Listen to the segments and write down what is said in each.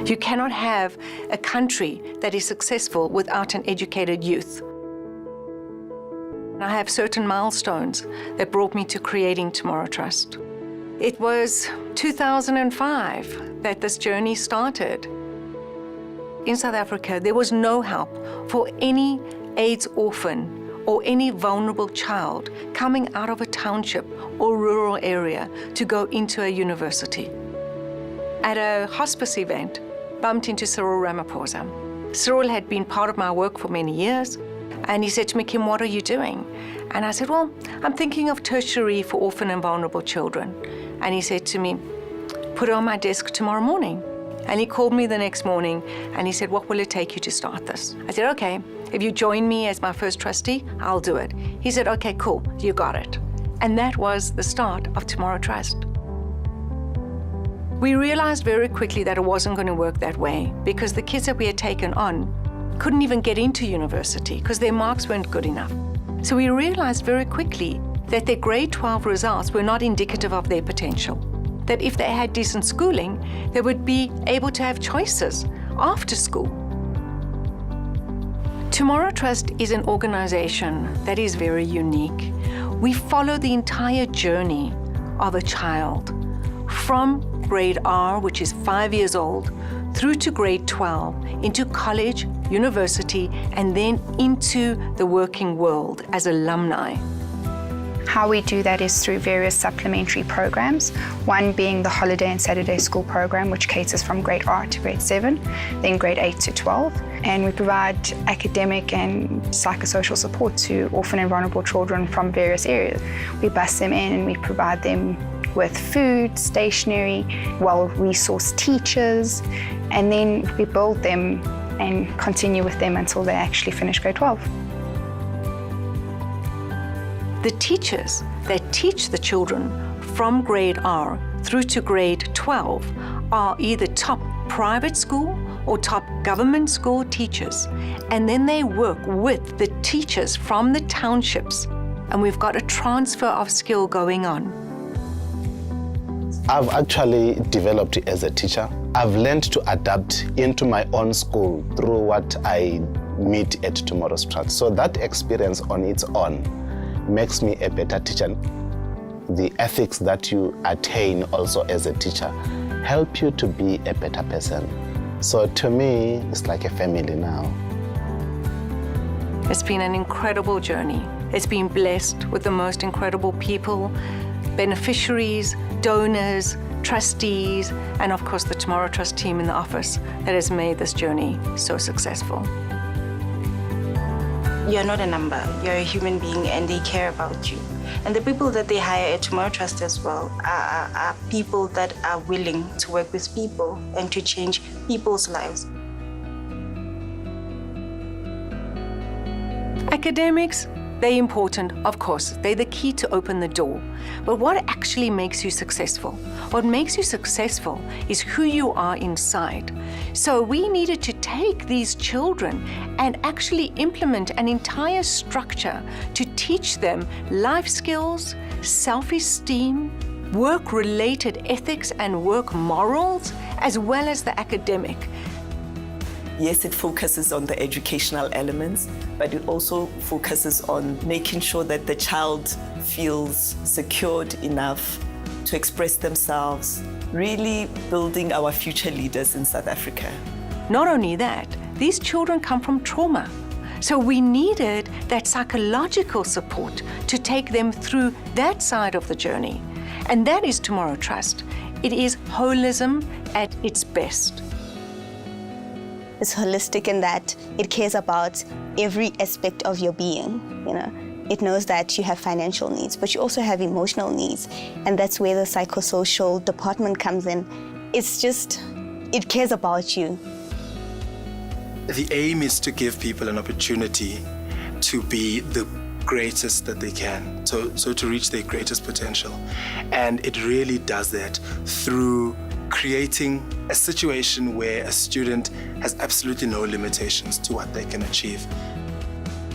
You cannot have a country that is successful without an educated youth. I have certain milestones that brought me to creating Tomorrow Trust. It was 2005 that this journey started. In South Africa, there was no help for any AIDS orphan or any vulnerable child coming out of a township or rural area to go into a university. At a hospice event, bumped into Cyril Ramaphosa. Cyril had been part of my work for many years, and he said to me, "Kim, what are you doing?" And I said, "Well, I'm thinking of tertiary for orphan and vulnerable children." And he said to me, "Put it on my desk tomorrow morning." And he called me the next morning and he said, "What will it take you to start this?" I said, "Okay, if you join me as my first trustee, I'll do it." He said, "Okay, cool, you got it." And that was the start of Tomorrow Trust. We realized very quickly that it wasn't going to work that way because the kids that we had taken on couldn't even get into university because their marks weren't good enough. So we realized very quickly that their grade 12 results were not indicative of their potential. That if they had decent schooling, they would be able to have choices after school. Tomorrow Trust is an organization that is very unique. We follow the entire journey of a child from grade R, which is 5 years old, through to grade 12, into college, university, and then into the working world as alumni. How we do that is through various supplementary programs, one being the Holiday and Saturday School program, which caters from grade R to grade 7, then grade 8 to 12. And we provide academic and psychosocial support to orphan and vulnerable children from various areas. We bus them in and we provide them with food, stationery, well-resourced teachers, and then we build them and continue with them until they actually finish grade 12. The teachers that teach the children from grade R through to grade 12 are either top private school or top government school teachers. And then they work with the teachers from the townships. And we've got a transfer of skill going on. I've actually developed as a teacher. I've learned to adapt into my own school through what I meet at Tomorrow's Trust. So that experience on its own makes me a better teacher. The ethics that you attain also as a teacher help you to be a better person. So to me, it's like a family now. It's been an incredible journey. It's been blessed with the most incredible people, beneficiaries, donors, trustees, and of course the Tomorrow Trust team in the office that has made this journey so successful. You're not a number, you're a human being and they care about you. And the people that they hire at Tomorrow Trust as well are people that are willing to work with people and to change people's lives. Academics, they're important, of course. They're the key to open the door. But what actually makes you successful? What makes you successful is who you are inside. So we needed to take these children and actually implement an entire structure to teach them life skills, self-esteem, work-related ethics and work morals, as well as the academic. Yes, it focuses on the educational elements, but it also focuses on making sure that the child feels secured enough to express themselves, really building our future leaders in South Africa. Not only that, these children come from trauma. So we needed that psychological support to take them through that side of the journey. And that is Tomorrow Trust. It is holism at its best. It's holistic in that it cares about every aspect of your being, you know. It knows that you have financial needs, but you also have emotional needs. And that's where the psychosocial department comes in. It's just, it cares about you. The aim is to give people an opportunity to be the greatest that they can, so to reach their greatest potential. And it really does that through creating a situation where a student has absolutely no limitations to what they can achieve.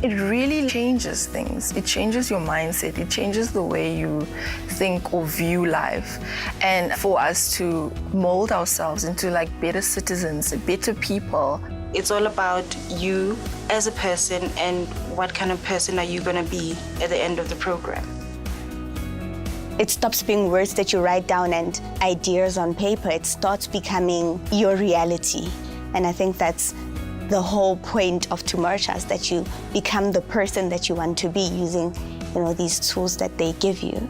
It really changes things. It changes your mindset. It changes the way you think or view life. And for us to mold ourselves into like better citizens, better people. It's all about you as a person and what kind of person are you going to be at the end of the program. It stops being words that you write down and ideas on paper. It starts becoming your reality. And I think that's the whole point of Tomorrow Trust, that you become the person that you want to be using, these tools that they give you.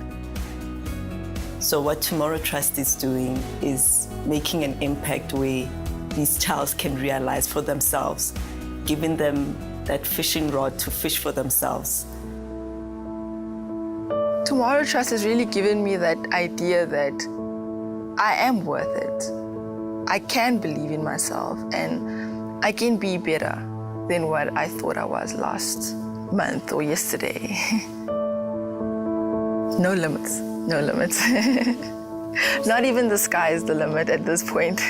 So what Tomorrow Trust is doing is making an impact where these childs can realize for themselves, giving them that fishing rod to fish for themselves. Tomorrow Trust has really given me that idea that I am worth it. I can believe in myself and I can be better than what I thought I was last month or yesterday. No limits, no limits. Not even the sky is the limit at this point.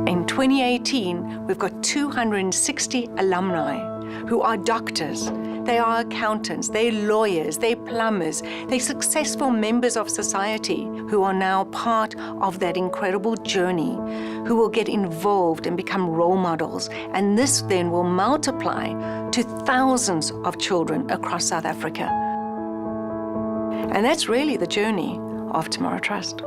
In 2018, we've got 260 alumni who are doctors. They are accountants, they're lawyers, they're plumbers, they're successful members of society who are now part of that incredible journey, who will get involved and become role models. And this then will multiply to thousands of children across South Africa. And that's really the journey of Tomorrow Trust.